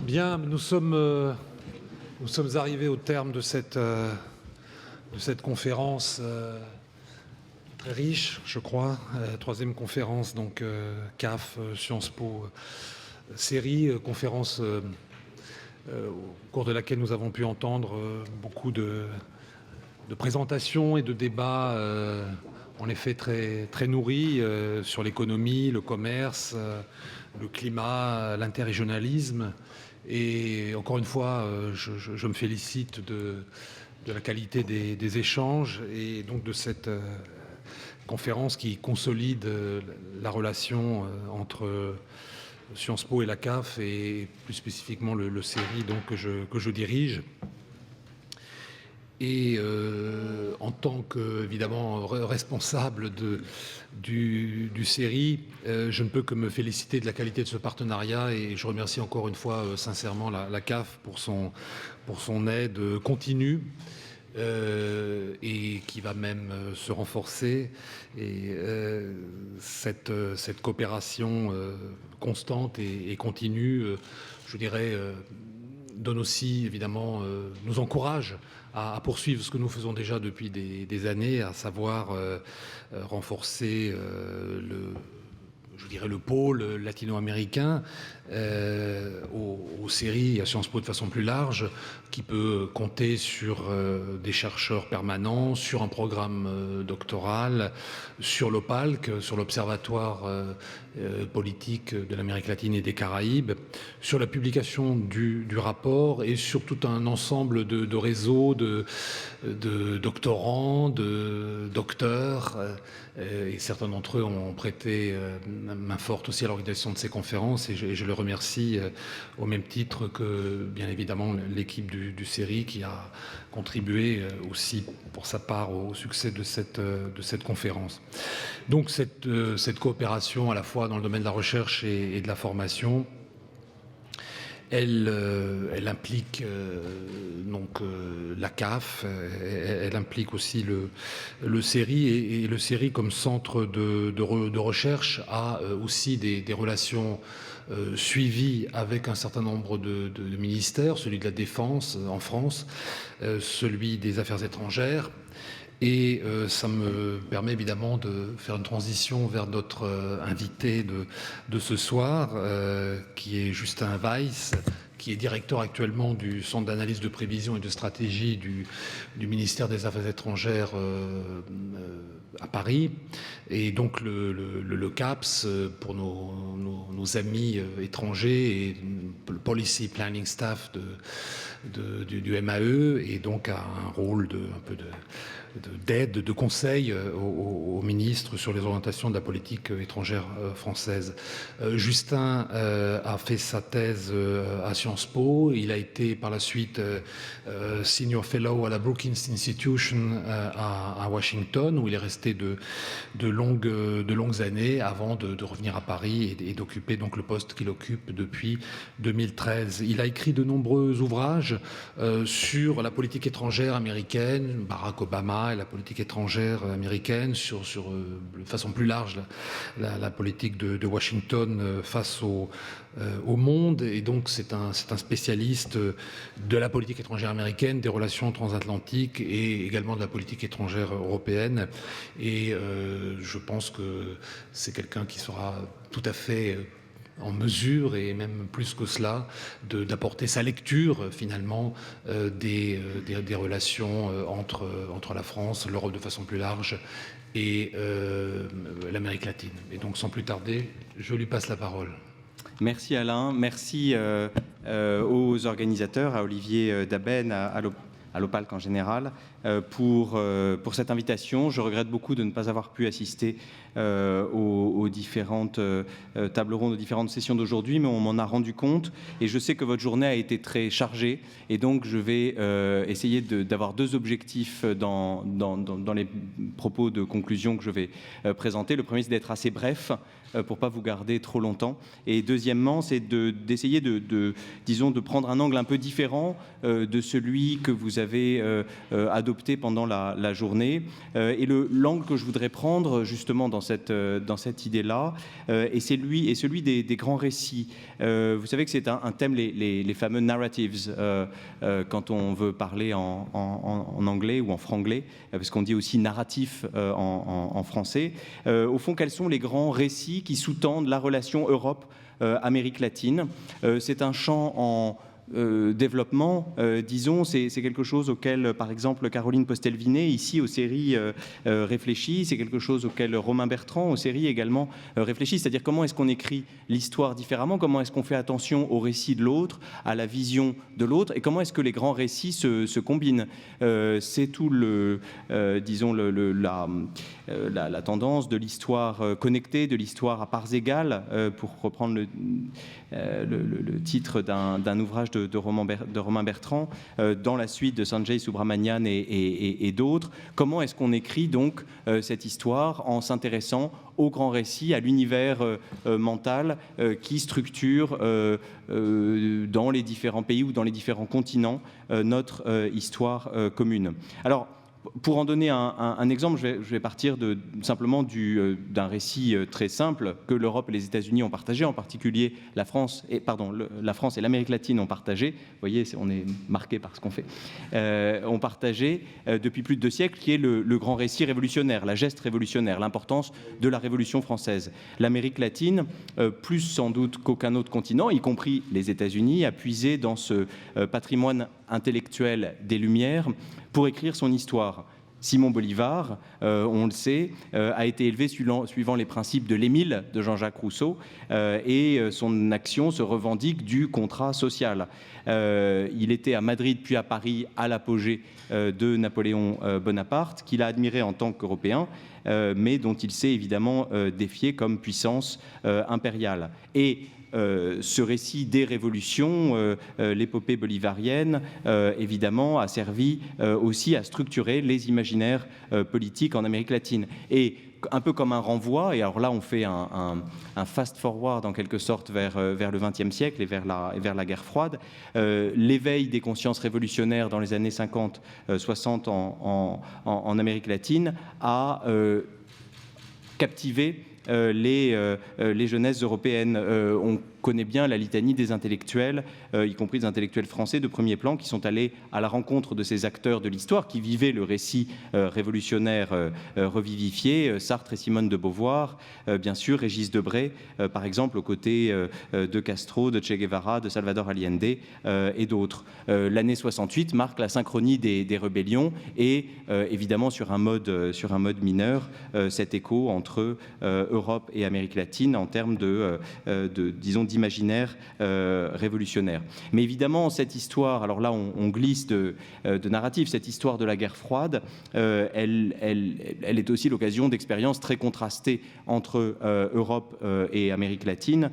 Bien, nous sommes arrivés au terme de cette conférence très riche, je crois, troisième conférence, donc CAF, Sciences Po, série, conférence au cours de laquelle nous avons pu entendre beaucoup de présentations et de débats en effet très nourris sur l'économie, le commerce, le climat, l'interrégionalisme. Et encore une fois, je me félicite de la qualité des échanges et donc de cette conférence qui consolide la relation entre Sciences Po et la CAF et plus spécifiquement le CERI donc, que je dirige. Et en tant que, évidemment, responsable du CERI, je ne peux que me féliciter de la qualité de ce partenariat et je remercie encore une fois sincèrement la CAF pour son aide continue et qui va même se renforcer. Et cette coopération constante et continue, je dirais, donne aussi, évidemment, nous encourage à poursuivre ce que nous faisons déjà depuis des années, à savoir renforcer le pôle latino-américain aux séries, à Sciences Po de façon plus large, qui peut compter sur des chercheurs permanents, sur un programme doctoral, sur l'OPALC, sur l'Observatoire politique de l'Amérique latine et des Caraïbes, sur la publication du rapport et sur tout un ensemble de réseaux de doctorants, de docteurs, et certains d'entre eux ont prêté main forte aussi à l'organisation de ces conférences et je le remercie au même titre que, bien évidemment, l'équipe du CERI qui a contribué aussi pour sa part au succès de cette conférence. Donc cette coopération à la fois dans le domaine de la recherche et de la formation, elle implique donc la CAF, elle implique aussi le CERI et le CERI comme centre de recherche a aussi des relations suivies avec un certain nombre de ministères, celui de la Défense en France, celui des Affaires étrangères. Et ça me permet évidemment de faire une transition vers notre invité de ce soir, qui est Justin Weiss, qui est directeur actuellement du Centre d'analyse de prévision et de stratégie du ministère des Affaires étrangères à Paris. Et donc le CAPS, pour nos amis étrangers, et le Policy Planning Staff du MAE, et donc a un rôle d'aide, de conseil aux ministres sur les orientations de la politique étrangère française. Justin a fait sa thèse à Sciences Po. Il a été par la suite Senior Fellow à la Brookings Institution à Washington, où il est resté de longues années avant de revenir à Paris et d'occuper donc le poste qu'il occupe depuis 2013. Il a écrit de nombreux ouvrages sur la politique étrangère américaine, Barack Obama et la politique étrangère américaine, sur de façon plus large la politique de Washington face au monde. Et donc c'est un spécialiste de la politique étrangère américaine, des relations transatlantiques et également de la politique étrangère européenne. Et je pense que c'est quelqu'un qui sera tout à fait en mesure, et même plus que cela, d'apporter sa lecture finalement des relations entre la France, l'Europe de façon plus large et l'Amérique latine. Et donc sans plus tarder, je lui passe la parole. Merci Alain, merci aux organisateurs, à Olivier Daben, à l'OPALC en général, pour cette invitation. Je regrette beaucoup de ne pas avoir pu assister aux différentes tables rondes, aux différentes sessions d'aujourd'hui, mais on m'en a rendu compte et je sais que votre journée a été très chargée et donc je vais essayer d'avoir deux objectifs dans les propos de conclusion que je vais présenter. Le premier, c'est d'être assez bref pour ne pas vous garder trop longtemps. Et deuxièmement, c'est d'essayer disons, de prendre un angle un peu différent de celui que vous avez adopté pendant la journée. Et l'angle que je voudrais prendre justement dans cette idée-là, et celui des grands récits. Vous savez que c'est un thème, les fameux narratives, quand on veut parler en anglais ou en franglais, parce qu'on dit aussi narratif en français. Au fond, quels sont les grands récits qui sous-tendent la relation Europe-Amérique latine? C'est un champ en développement, disons, c'est quelque chose auquel, par exemple, Caroline Postelvinet, ici, aux séries, réfléchit, c'est quelque chose auquel Romain Bertrand, aux séries, également, réfléchit, c'est-à-dire comment est-ce qu'on écrit l'histoire différemment, comment est-ce qu'on fait attention au récit de l'autre, à la vision de l'autre, et comment est-ce que les grands récits se combinent. C'est tout disons, la tendance de l'histoire connectée, de l'histoire à parts égales, pour reprendre le titre d'un ouvrage de Romain Bertrand, dans la suite de Sanjay Subrahmanyane et d'autres. Comment est-ce qu'on écrit donc cette histoire en s'intéressant au grand récit, à l'univers mental qui structure dans les différents pays ou dans les différents continents notre histoire commune. Alors, pour en donner un exemple, je vais partir simplement d'un récit très simple que l'Europe et les États-Unis ont partagé, en particulier la France et l'Amérique latine ont partagé. Vous voyez, on est marqué par ce qu'on fait. Ont partagé depuis plus de 2 siècles, qui est le grand récit révolutionnaire, la geste révolutionnaire, l'importance de la Révolution française. L'Amérique latine, plus sans doute qu'aucun autre continent, y compris les États-Unis, a puisé dans ce patrimoine intellectuel des Lumières pour écrire son histoire. Simon Bolivar, on le sait, a été élevé suivant les principes de l'Émile de Jean-Jacques Rousseau, et son action se revendique du contrat social. Il était à Madrid puis à Paris à l'apogée de Napoléon Bonaparte, qu'il a admiré en tant qu'Européen, mais dont il s'est évidemment défié comme puissance impériale. Et ce récit des révolutions, l'épopée bolivarienne, évidemment, a servi aussi à structurer les imaginaires politiques en Amérique latine. Et un peu comme un renvoi, et alors là on fait un fast-forward en quelque sorte vers le XXe siècle et vers la guerre froide, l'éveil des consciences révolutionnaires dans les années 50-60 en Amérique latine a captivé les jeunesses européennes. On connaît bien la litanie des intellectuels, y compris des intellectuels français de premier plan, qui sont allés à la rencontre de ces acteurs de l'histoire qui vivaient le récit révolutionnaire revivifié, Sartre et Simone de Beauvoir, bien sûr, Régis Debray, par exemple, aux côtés de Castro, de Che Guevara, de Salvador Allende et d'autres. L'année 68 marque la synchronie des rébellions et évidemment sur un mode mineur, cet écho entre Europe et Amérique latine en termes disons, d'imaginaire révolutionnaire. Mais évidemment, cette histoire, alors là on glisse de narratif, cette histoire de la guerre froide, elle est aussi l'occasion d'expériences très contrastées entre Europe et Amérique latine,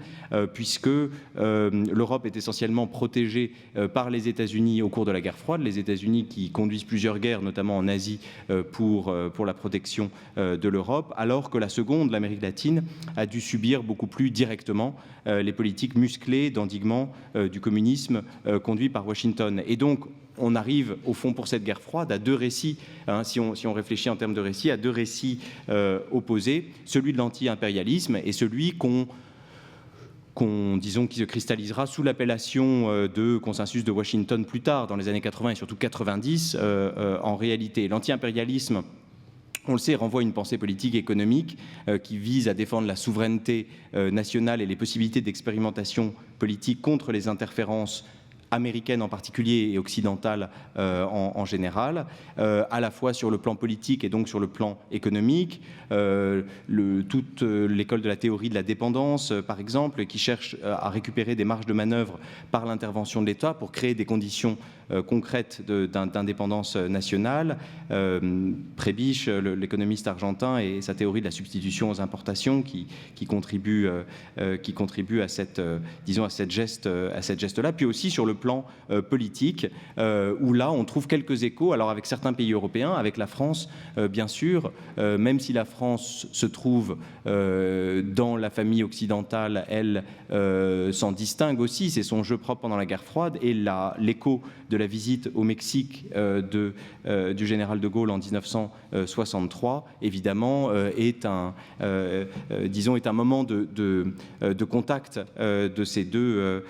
puisque l'Europe est essentiellement protégée par les États-Unis au cours de la guerre froide, les États-Unis qui conduisent plusieurs guerres, notamment en Asie, pour la protection de l'Europe, alors que la seconde, l'Amérique latine, a dû subir beaucoup plus directement les politiques musclées d'endiguement du communisme conduit par Washington. Et donc, on arrive, au fond, pour cette guerre froide, à 2 récits, si on réfléchit en termes de récits, à 2 récits opposés, celui de l'anti-impérialisme et celui disons, qui se cristallisera sous l'appellation de consensus de Washington plus tard, dans les années 80 et surtout 90, en réalité. L'anti-impérialisme, on le sait, renvoie à une pensée politique et économique qui vise à défendre la souveraineté nationale et les possibilités d'expérimentation politique contre les interférences américaine en particulier et occidentale en général, à la fois sur le plan politique et donc sur le plan économique. Toute l'école de la théorie de la dépendance, par exemple, qui cherche à récupérer des marges de manœuvre par l'intervention de l'État pour créer des conditions concrètes d'indépendance nationale. Prébisch, l'économiste argentin, et sa théorie de la substitution aux importations qui contribue à cette, disons, à cette geste-là. Puis aussi sur le plan politique, où là on trouve quelques échos, alors avec certains pays européens, avec la France bien sûr, même si la France se trouve dans la famille occidentale, elle s'en distingue aussi, c'est son jeu propre pendant la guerre froide, et l'écho de la visite au Mexique du général de Gaulle en 1963, évidemment, est un moment de contact de ces deux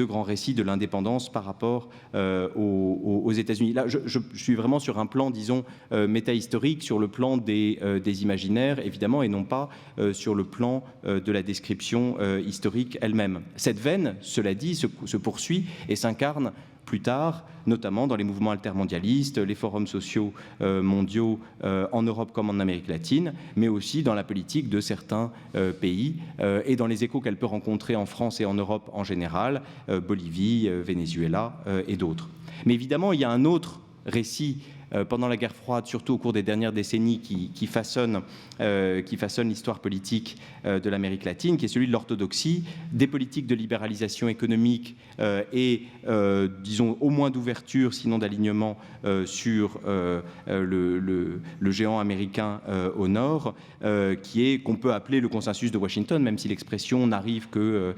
grands récits de l'indépendance par rapport aux États-Unis. Là, je suis vraiment sur un plan, disons, métahistorique, sur le plan des imaginaires, évidemment, et non pas sur le plan de la description historique elle-même. Cette veine, cela dit, se poursuit et s'incarne plus tard, notamment dans les mouvements altermondialistes, les forums sociaux mondiaux en Europe comme en Amérique latine, mais aussi dans la politique de certains pays et dans les échos qu'elle peut rencontrer en France et en Europe en général, Bolivie, Venezuela et d'autres. Mais évidemment, il y a un autre récit pendant la guerre froide, surtout au cours des dernières décennies, qui façonne l'histoire politique de l'Amérique latine, qui est celui de l'orthodoxie, des politiques de libéralisation économique et, disons, au moins d'ouverture, sinon d'alignement sur le géant américain au nord, qu'on peut appeler le consensus de Washington, même si l'expression n'arrive que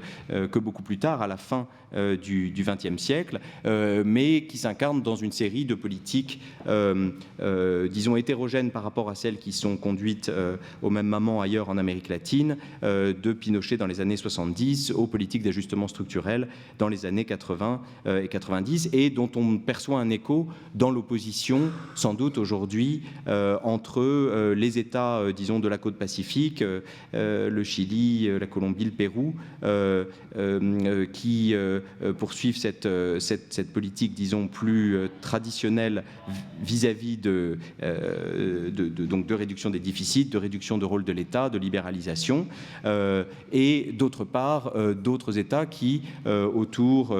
beaucoup plus tard, à la fin du XXe siècle, mais qui s'incarne dans une série de politiques disons hétérogènes par rapport à celles qui sont conduites au même moment ailleurs en Amérique latine, de Pinochet dans les années 70 aux politiques d'ajustement structurel dans les années 80 et 90, et dont on perçoit un écho dans l'opposition, sans doute aujourd'hui, entre les États, disons, de la côte pacifique, le Chili, la Colombie, le Pérou, qui poursuivent cette politique, disons, plus traditionnelle vis-à-vis de réduction des déficits, de réduction de rôle de l'État, de libéralisation, et d'autre part, d'autres États qui, autour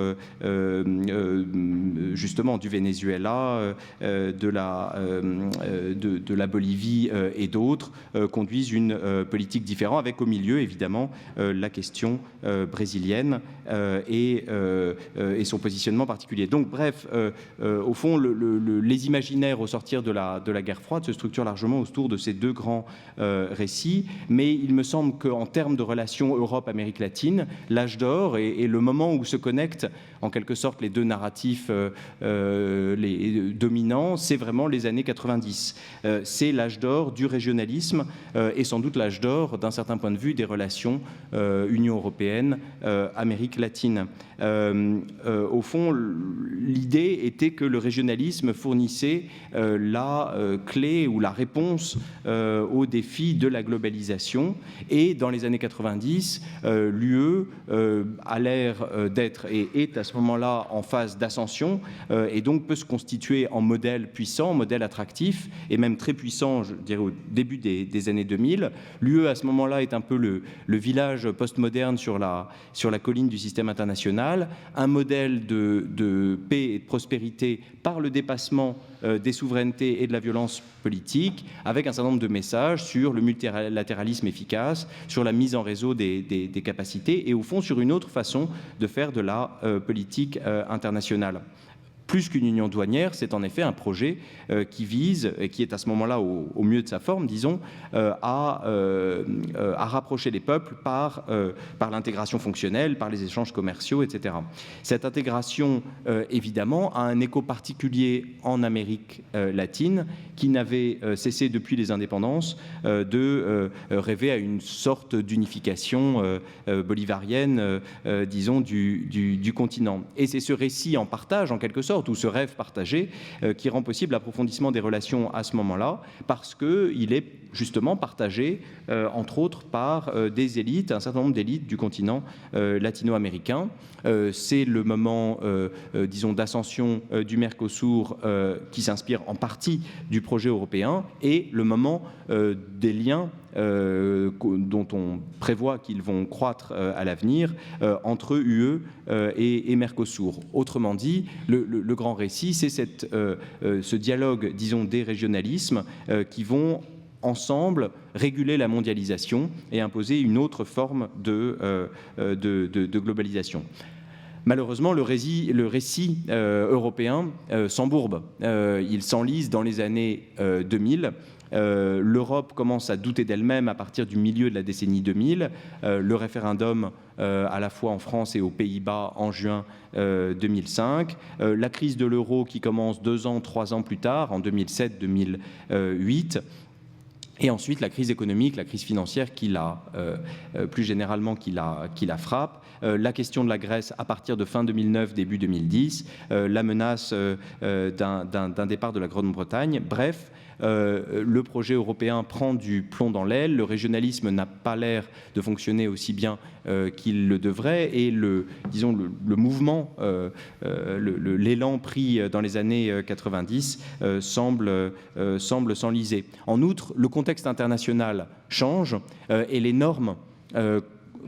justement du Venezuela, de la Bolivie et d'autres, conduisent une politique différente, avec au milieu, évidemment, la question brésilienne et son positionnement particulier. Donc, bref, au fond, les imaginaires au sortir de la guerre froide se structurent largement autour de ces deux grands récits, mais il me semble qu'en termes de relations Europe-Amérique latine, l'âge d'or et le moment où se connectent en quelque sorte les deux narratifs les dominants, c'est vraiment les années 90. C'est l'âge d'or du régionalisme et sans doute l'âge d'or, d'un certain point de vue, des relations Union européenne-Amérique latine. Au fond, l'idée était que le régionalisme fournissait la clé ou la réponse aux défis de la globalisation. Et dans les années 90, l'UE a l'air d'être et est à ce moment-là en phase d'ascension et donc peut se constituer en modèle puissant, modèle attractif et même très puissant, je dirais, au début des années 2000. L'UE, à ce moment-là, est un peu le village postmoderne sur la colline du système international, un modèle de paix et de prospérité par le dépassement des souverainetés et de la violence politique, avec un certain nombre de messages sur le multilatéralisme efficace, sur la mise en réseau des capacités et au fond sur une autre façon de faire de la politique internationale. Plus qu'une union douanière, c'est en effet un projet qui vise, et qui est à ce moment-là au mieux de sa forme, disons, à rapprocher les peuples par l'intégration fonctionnelle, par les échanges commerciaux, etc. Cette intégration, évidemment, a un écho particulier en Amérique latine, qui n'avait cessé depuis les indépendances de rêver à une sorte d'unification bolivarienne, disons, du continent. Et c'est ce récit en partage, en quelque sorte, ou ce rêve partagé qui rend possible l'approfondissement des relations à ce moment-là, parce qu'il est justement partagé, entre autres, par des élites, un certain nombre d'élites du continent latino-américain. C'est le moment, disons, d'ascension du Mercosur qui s'inspire en partie du projet européen et le moment des liens dont on prévoit qu'ils vont croître à l'avenir entre UE et Mercosur. Autrement dit, le grand récit, c'est ce dialogue, disons, des régionalismes qui vont ensemble réguler la mondialisation et imposer une autre forme de globalisation. Malheureusement, le récit européen s'embourbe. Il s'enlise dans les années 2000. L'Europe commence à douter d'elle-même à partir du milieu de la décennie 2000. Le référendum à la fois en France et aux Pays-Bas en juin 2005. La crise de l'euro qui commence 2 ans, 3 ans plus tard, en 2007-2008. Et ensuite, la crise économique, la crise financière plus généralement qui la frappe. La question de la Grèce à partir de fin 2009, début 2010. La menace d'un départ de la Grande-Bretagne. Bref, le projet européen prend du plomb dans l'aile. Le régionalisme n'a pas l'air de fonctionner aussi bien qu'il le devrait. Et le mouvement, l'élan pris dans les années 90 semble s'enliser. En outre, le contexte international change et les normes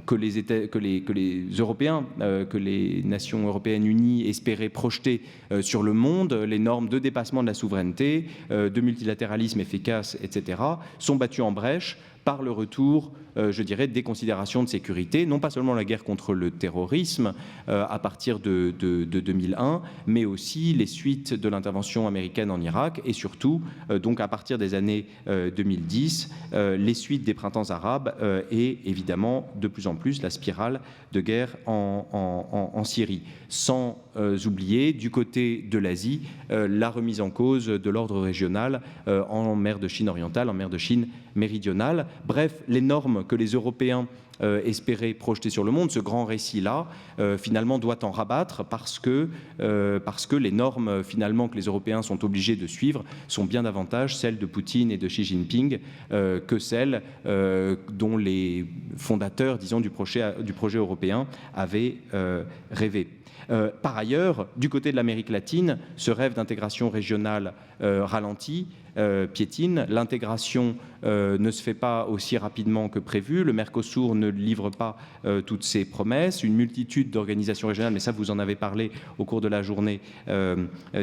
que les Européens, que les nations européennes unies espéraient projeter sur le monde, les normes de dépassement de la souveraineté, de multilatéralisme efficace, etc., sont battues en brèche par le retour, je dirais, des considérations de sécurité, non pas seulement la guerre contre le terrorisme à partir de 2001, mais aussi les suites de l'intervention américaine en Irak et surtout, donc à partir des années 2010, les suites des printemps arabes et évidemment de plus en plus la spirale de guerre en Syrie. Sans oublier, du côté de l'Asie, la remise en cause de l'ordre régional en mer de Chine orientale, en mer de Chine méridionale. Bref, les normes que les Européens espéraient projeter sur le monde, ce grand récit-là, finalement doit en rabattre parce que les normes finalement que les Européens sont obligés de suivre sont bien davantage celles de Poutine et de Xi Jinping que celles dont les fondateurs, disons, du projet européen avaient rêvé. Par ailleurs, du côté de l'Amérique latine, ce rêve d'intégration régionale ralentit, piétine. L'intégration ne se fait pas aussi rapidement que prévu. Le Mercosur ne livre pas toutes ses promesses. Une multitude d'organisations régionales, mais ça vous en avez parlé au cours de la journée,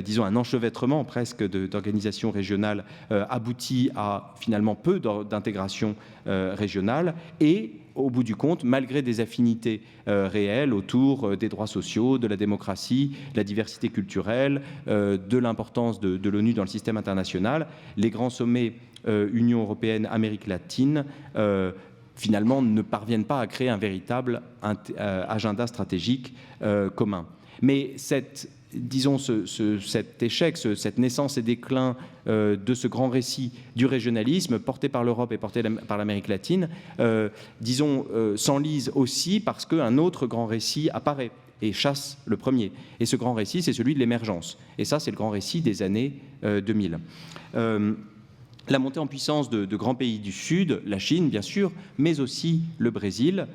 disons un enchevêtrement presque d'organisations régionales aboutit à finalement peu d'intégration régionale et au bout du compte, malgré des affinités réelles autour des droits sociaux, de la démocratie, de la diversité culturelle, de l'importance de l'ONU dans le système international, les grands sommets Union européenne, Amérique latine, finalement ne parviennent pas à créer un véritable agenda stratégique commun. Mais disons, cet échec, cette naissance et déclin de ce grand récit du régionalisme porté par l'Europe et porté par l'Amérique latine, disons, s'enlise aussi parce qu'un autre grand récit apparaît et chasse le premier. Et ce grand récit, c'est celui de l'émergence. Et ça, c'est le grand récit des années 2000. La montée en puissance de grands pays du Sud, la Chine, bien sûr, mais aussi le Brésil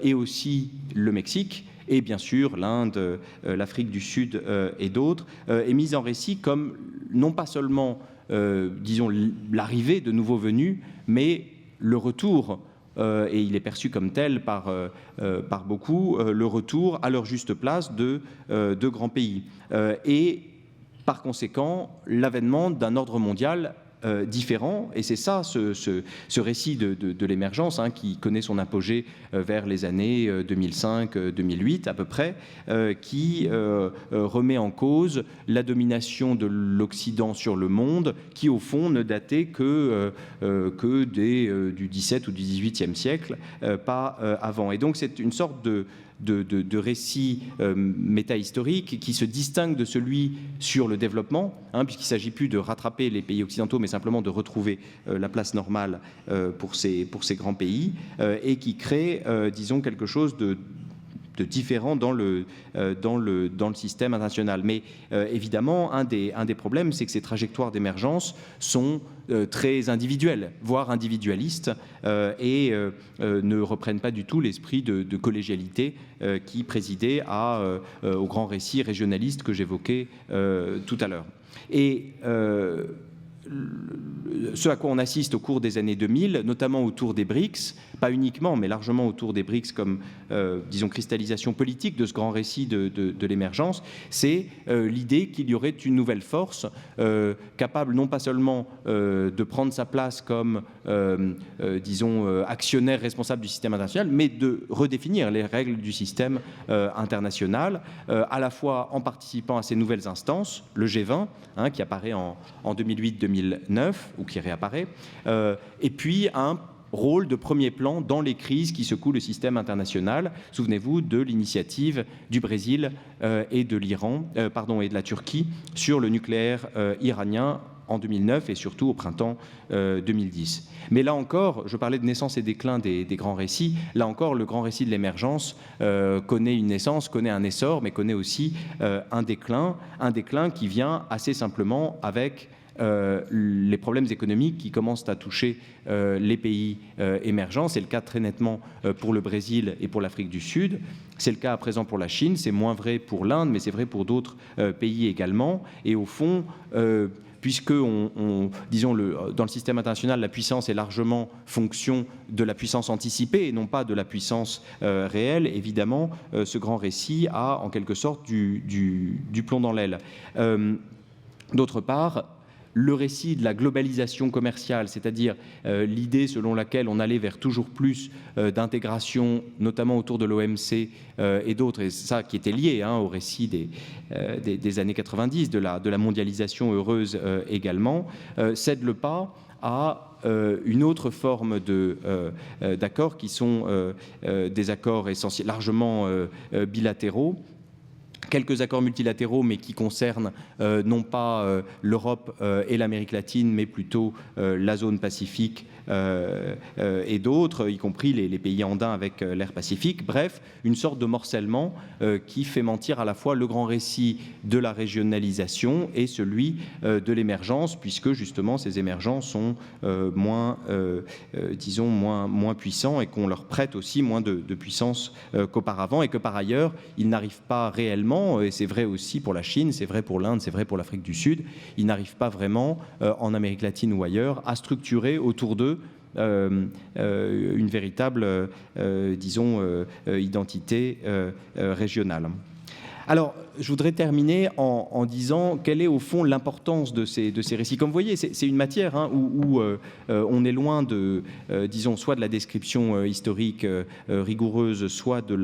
et aussi le Mexique, et bien sûr l'Inde, l'Afrique du Sud et d'autres, est mise en récit comme non pas seulement, disons, l'arrivée de nouveaux venus, mais le retour, et il est perçu comme tel par beaucoup, le retour à leur juste place de grands pays. Et par conséquent, l'avènement d'un ordre mondial différents, et c'est ça ce récit de l'émergence qui connaît son apogée vers les années 2005-2008 à peu près, qui remet en cause la domination de l'Occident sur le monde, qui au fond ne datait que du XVIIe ou du XVIIIe siècle, pas avant. Et donc c'est une sorte de récit métahistorique qui se distingue de celui sur le développement, puisqu'il ne s'agit plus de rattraper les pays occidentaux, mais simplement de retrouver la place normale pour ces grands pays, et qui crée, disons, quelque chose de différent dans le système international. Mais évidemment, un des problèmes, c'est que ces trajectoires d'émergence sont très individuelles, voire individualistes, et ne reprennent pas du tout l'esprit de collégialité qui présidait au grand récit régionaliste que j'évoquais tout à l'heure. Et ce à quoi on assiste au cours des années 2000, notamment autour des BRICS, pas uniquement, mais largement autour des BRICS comme, disons, cristallisation politique de ce grand récit de l'émergence, c'est l'idée qu'il y aurait une nouvelle force capable non pas seulement de prendre sa place comme, disons, actionnaire responsable du système international, mais de redéfinir les règles du système international, à la fois en participant à ces nouvelles instances, le G20, hein, qui apparaît en 2008-2009, ou qui réapparaît, et puis un rôle de premier plan dans les crises qui secouent le système international. Souvenez-vous de l'initiative du Brésil et de l'Iran, et de la Turquie sur le nucléaire iranien en 2009 et surtout au printemps 2010. Mais là encore, je parlais de naissance et déclin des grands récits, là encore, le grand récit de l'émergence connaît une naissance, connaît un essor, mais connaît aussi un déclin qui vient assez simplement avec les problèmes économiques qui commencent à toucher les pays émergents. C'est le cas très nettement pour le Brésil et pour l'Afrique du Sud. C'est le cas à présent pour la Chine. C'est moins vrai pour l'Inde, mais c'est vrai pour d'autres pays également. Et au fond, puisque, disons, dans le système international, la puissance est largement fonction de la puissance anticipée et non pas de la puissance réelle, évidemment, ce grand récit a en quelque sorte du plomb dans l'aile. D'autre part, le récit de la globalisation commerciale, c'est-à-dire l'idée selon laquelle on allait vers toujours plus d'intégration, notamment autour de l'OMC et d'autres, et ça qui était lié au récit des années 90, de la mondialisation heureuse également, cède le pas à une autre forme d'accords qui sont des accords largement bilatéraux. Quelques accords multilatéraux, mais qui concernent non pas l'Europe et l'Amérique latine, mais plutôt la zone Pacifique et d'autres, y compris les pays andins avec l'ère Pacifique. Bref, une sorte de morcellement qui fait mentir à la fois le grand récit de la régionalisation et celui de l'émergence, puisque justement ces émergents sont moins puissants et qu'on leur prête aussi moins de puissance qu'auparavant, et que par ailleurs, ils n'arrivent pas réellement, et c'est vrai aussi pour la Chine, c'est vrai pour l'Inde, c'est vrai pour l'Afrique du Sud, ils n'arrivent pas vraiment en Amérique latine ou ailleurs à structurer autour d'eux une véritable, identité régionale. Alors, je voudrais terminer en disant quelle est au fond l'importance de ces récits. Comme vous voyez, c'est une matière où on est loin de, soit de la description historique rigoureuse, soit de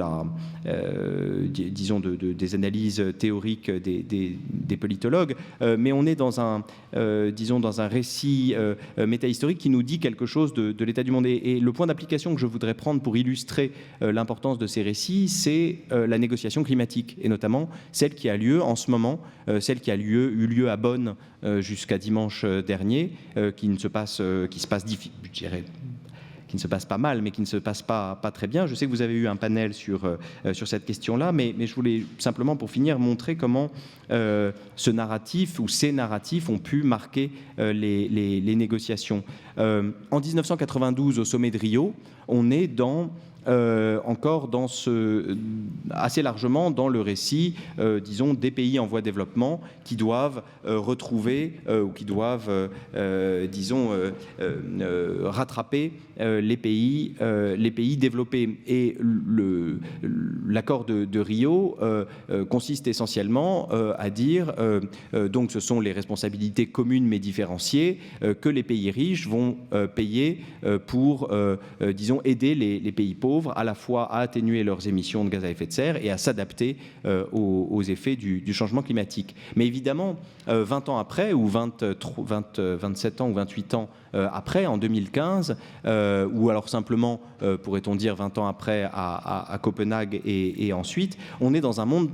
des analyses théoriques des politologues, mais on est dans un récit métahistorique qui nous dit quelque chose de l'état du monde. Et le point d'application que je voudrais prendre pour illustrer l'importance de ces récits, c'est la négociation climatique, et notamment celle qui a lieu en ce moment, celle qui a eu lieu à Bonn jusqu'à dimanche dernier, qui se passe pas mal, mais qui ne se passe pas très bien. Je sais que vous avez eu un panel sur cette question-là, mais je voulais simplement, pour finir, montrer comment ce narratif ou ces narratifs ont pu marquer les négociations. En 1992, au sommet de Rio, on est encore assez largement dans le récit, des pays en voie de développement qui doivent retrouver ou qui doivent, rattraper les pays développés. Et l'accord de Rio consiste essentiellement à dire, donc ce sont les responsabilités communes mais différenciées que les pays riches vont payer pour, aider les pays pauvres à la fois à atténuer leurs émissions de gaz à effet de serre et à s'adapter aux effets du changement climatique. Mais évidemment, 20 ans après, ou 27 ans ou 28 ans après, en 2015, ou alors simplement, pourrait-on dire 20 ans après à Copenhague et ensuite, on est dans un monde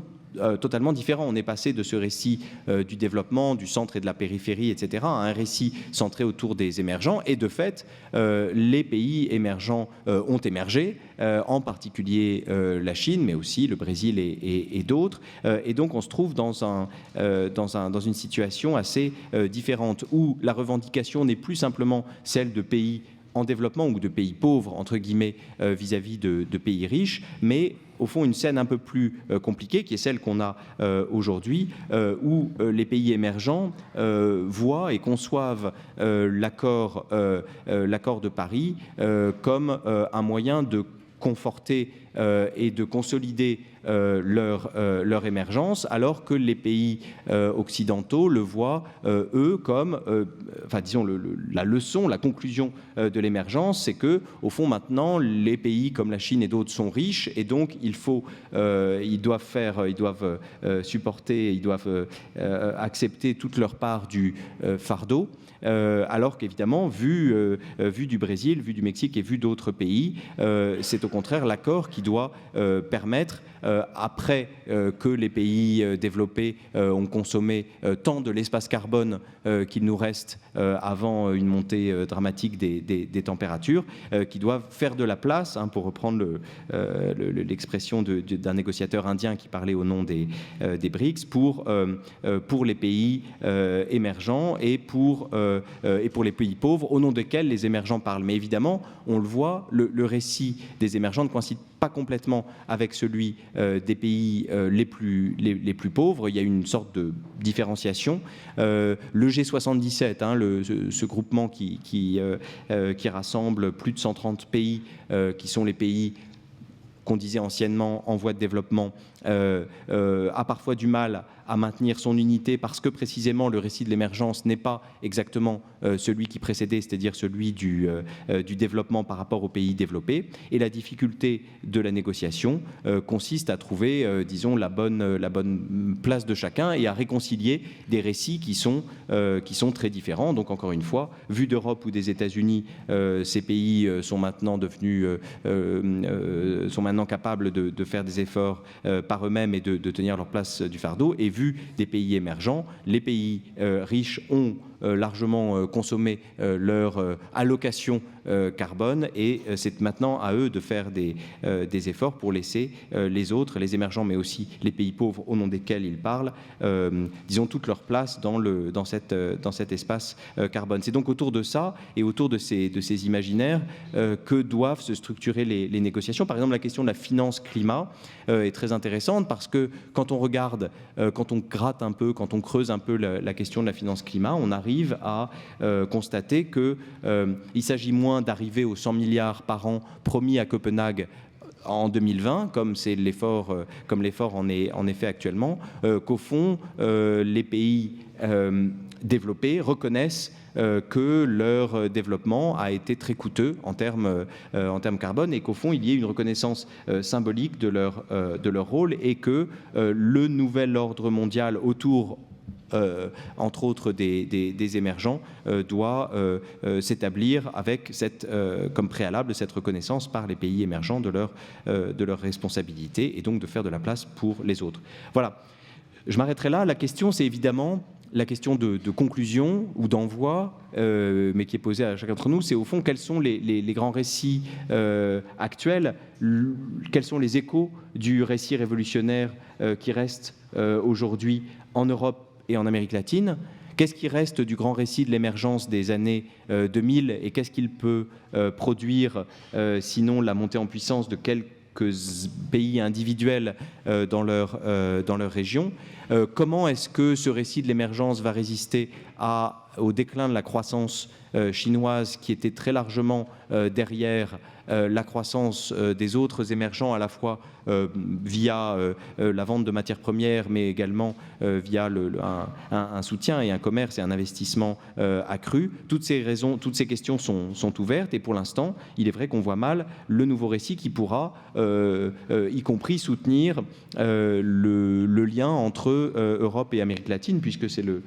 totalement différent. On est passé de ce récit du développement, du centre et de la périphérie, etc., à un récit centré autour des émergents. Et de fait, les pays émergents ont émergé, en particulier la Chine, mais aussi le Brésil et d'autres. Et donc, on se trouve dans une situation assez différente, où la revendication n'est plus simplement celle de pays en développement ou de pays pauvres, entre guillemets, vis-à-vis de pays riches, mais au fond une scène un peu plus compliquée, qui est celle qu'on a aujourd'hui, où les pays émergents voient et conçoivent l'accord de Paris comme un moyen de conforter et de consolider leur émergence, alors que les pays occidentaux le voient, eux, comme, disons, la leçon, la conclusion de l'émergence, c'est que, au fond, maintenant, les pays comme la Chine et d'autres sont riches, et donc ils doivent supporter, ils doivent accepter toute leur part du fardeau. Alors qu'évidemment, vu du Brésil, vu du Mexique et vu d'autres pays, c'est au contraire l'accord qui doit permettre, après que les pays développés ont consommé tant de l'espace carbone qu'il nous reste avant une montée dramatique des températures, qui doivent faire de la place, pour reprendre l'expression d'un négociateur indien qui parlait au nom des BRICS, pour les pays émergents et pour les pays pauvres, au nom desquels les émergents parlent. Mais évidemment, on le voit, le récit des émergents ne coïncide pas complètement avec celui des pays les plus pauvres. Il y a une sorte de différenciation. Le G77, ce groupement qui rassemble plus de 130 pays, qui sont les pays qu'on disait anciennement en voie de développement, a parfois du mal à maintenir son unité parce que précisément le récit de l'émergence n'est pas exactement celui qui précédait, c'est-à-dire celui du développement par rapport aux pays développés. Et la difficulté de la négociation consiste à trouver, disons, la bonne place de chacun et à réconcilier des récits qui sont très différents. Donc encore une fois, vu d'Europe ou des États-Unis, ces pays sont maintenant capables de faire des efforts par eux-mêmes et de tenir leur place du fardeau. Et vu des pays émergents, les pays riches ont largement consommé leur allocation carbone et c'est maintenant à eux de faire des efforts pour laisser les autres, les émergents, mais aussi les pays pauvres au nom desquels ils parlent, disons, toute leur place dans cet espace carbone. C'est donc autour de ça et autour de ces imaginaires que doivent se structurer les négociations. Par exemple, la question de la finance-climat est très intéressante parce que quand on regarde, quand on gratte un peu, quand on creuse un peu la question de la finance-climat, on arrive à constater qu'il s'agit moins d'arriver aux 100 milliards par an promis à Copenhague en 2020, comme l'effort en est fait actuellement, qu'au fond, les pays développés reconnaissent que leur développement a été très coûteux en termes carbone et qu'au fond, il y ait une reconnaissance symbolique de leur rôle et que le nouvel ordre mondial autour entre autres des émergents, doit s'établir avec comme préalable cette reconnaissance par les pays émergents de leur responsabilité et donc de faire de la place pour les autres. Voilà, je m'arrêterai là. La question, c'est évidemment la question de conclusion ou d'envoi, mais qui est posée à chacun d'entre nous, c'est au fond quels sont les grands récits actuels, quels sont les échos du récit révolutionnaire qui reste aujourd'hui en Europe et en Amérique latine. Qu'est-ce qui reste du grand récit de l'émergence des années 2000 et qu'est-ce qu'il peut produire, sinon la montée en puissance de quelques pays individuels dans leur région. Comment est-ce que ce récit de l'émergence va résister au déclin de la croissance chinoise qui était très largement derrière la croissance des autres émergents, à la fois via la vente de matières premières, mais également via un soutien et un commerce et un investissement accru. Toutes ces questions sont ouvertes et pour l'instant, il est vrai qu'on voit mal le nouveau récit qui pourra, y compris soutenir le lien entre Europe et Amérique latine, puisque c'est le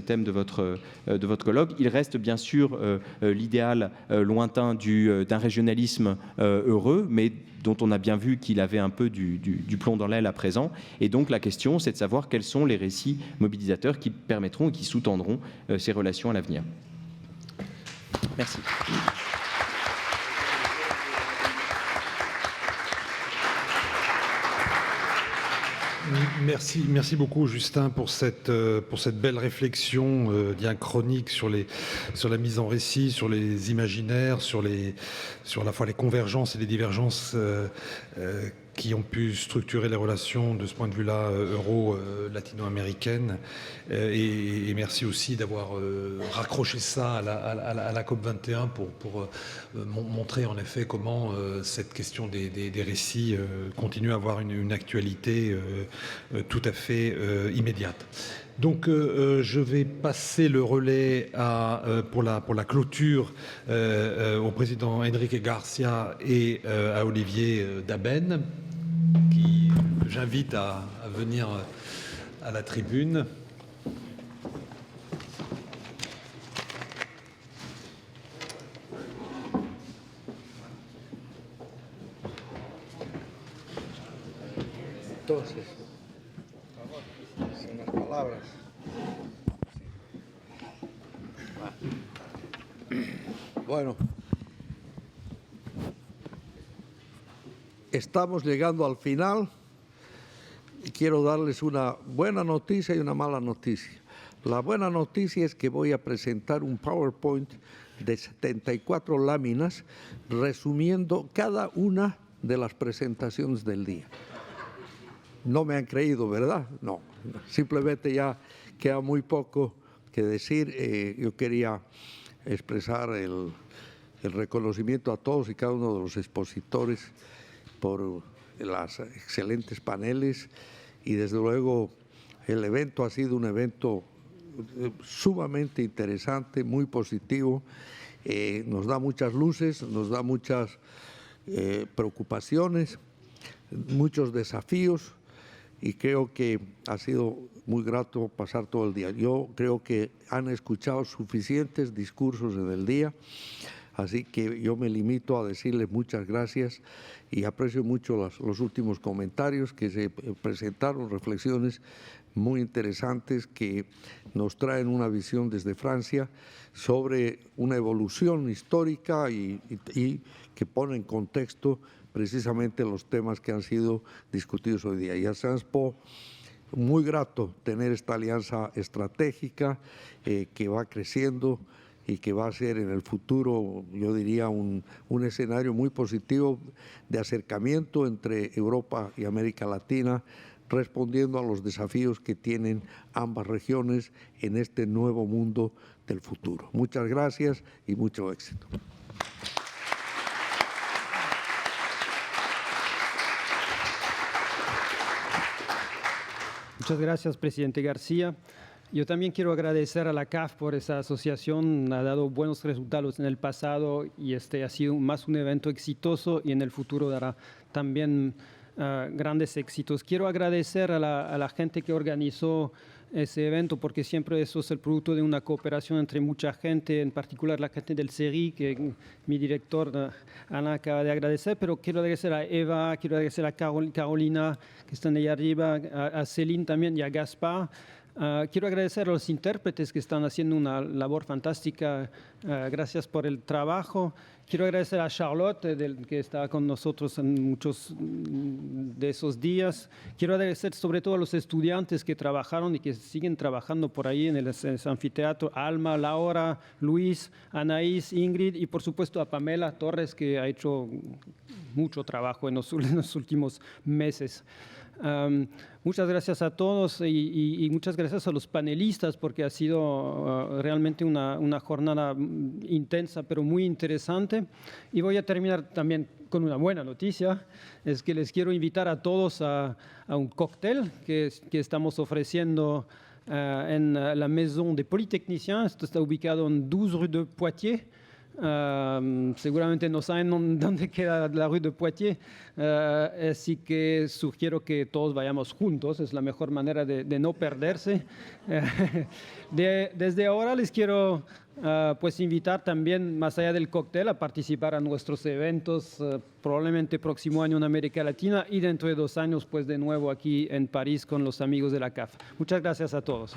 thème de votre colloque. Il reste bien sûr l'idéal lointain d'un régionalisme heureux, mais dont on a bien vu qu'il avait un peu du plomb dans l'aile à présent. Et donc la question, c'est de savoir quels sont les récits mobilisateurs qui permettront et qui sous-tendront ces relations à l'avenir. Merci. Merci beaucoup Justin pour cette belle réflexion diachronique sur la mise en récit, sur les imaginaires, sur à la fois les convergences et les divergences qui ont pu structurer les relations de ce point de vue-là euro-latino-américaines. Et merci aussi d'avoir raccroché ça à la COP21 pour montrer en effet comment cette question des récits continue à avoir une actualité tout à fait immédiate. Donc je vais passer le relais pour la clôture au président Enrique Garcia et à Olivier Daben, que j'invite à venir à la tribune. Entonces, sin las palabras. Bueno, estamos llegando al final y quiero darles una buena noticia y una mala noticia. La buena noticia es que voy a presentar un PowerPoint de 74 láminas resumiendo cada una de las presentaciones del día. No me han creído, ¿verdad? No, simplemente ya queda muy poco que decir. Yo quería expresar el reconocimiento a todos y cada uno de los expositores por las excelentes paneles y desde luego el evento ha sido un evento sumamente interesante, muy positivo, nos da muchas luces, nos da muchas preocupaciones, muchos desafíos. Y creo que ha sido muy grato pasar todo el día. Yo creo que han escuchado suficientes discursos en el día, así que yo me limito a decirles muchas gracias y aprecio mucho los últimos comentarios que se presentaron, reflexiones muy interesantes que nos traen una visión desde Francia sobre una evolución histórica y que pone en contexto precisamente los temas que han sido discutidos hoy día. Y a Sciences Po, muy grato tener esta alianza estratégica que va creciendo y que va a ser en el futuro, yo diría, un escenario muy positivo de acercamiento entre Europa y América Latina, respondiendo a los desafíos que tienen ambas regiones en este nuevo mundo del futuro. Muchas gracias y mucho éxito. Muchas gracias, presidente García. Yo también quiero agradecer a la CAF por esa asociación, ha dado buenos resultados en el pasado y ha sido más un evento exitoso y en el futuro dará también grandes éxitos. Quiero agradecer a la gente que organizó ese evento porque siempre eso es el producto de una cooperación entre mucha gente, en particular la gente del CERI, que mi director Ana acaba de agradecer, pero quiero agradecer a Eva, quiero agradecer a Carolina, que están ahí arriba, a Céline también y a Gaspar. Quiero agradecer a los intérpretes que están haciendo una labor fantástica. Gracias por el trabajo. Quiero agradecer a Charlotte, que está con nosotros en muchos de esos días. Quiero agradecer sobre todo a los estudiantes que trabajaron y que siguen trabajando por ahí en el anfiteatro. Alma, Laura, Luis, Anaís, Ingrid y por supuesto a Pamela Torres, que ha hecho mucho trabajo en los últimos meses. Muchas gracias a todos y muchas gracias a los panelistas porque ha sido realmente una jornada intensa pero muy interesante. Y voy a terminar también con una buena noticia, es que les quiero invitar a todos a un cóctel que estamos ofreciendo en la Maison des Polytechniciens. Esto está ubicado en 12 Rue de Poitiers. Seguramente no saben dónde queda la Rue de Poitiers, así que sugiero que todos vayamos juntos, es la mejor manera de no perderse. Desde ahora les quiero pues invitar también, más allá del cóctel, a participar a nuestros eventos, probablemente próximo año en América Latina y dentro de 2 años pues de nuevo aquí en París con los amigos de la CAF. Muchas gracias a todos.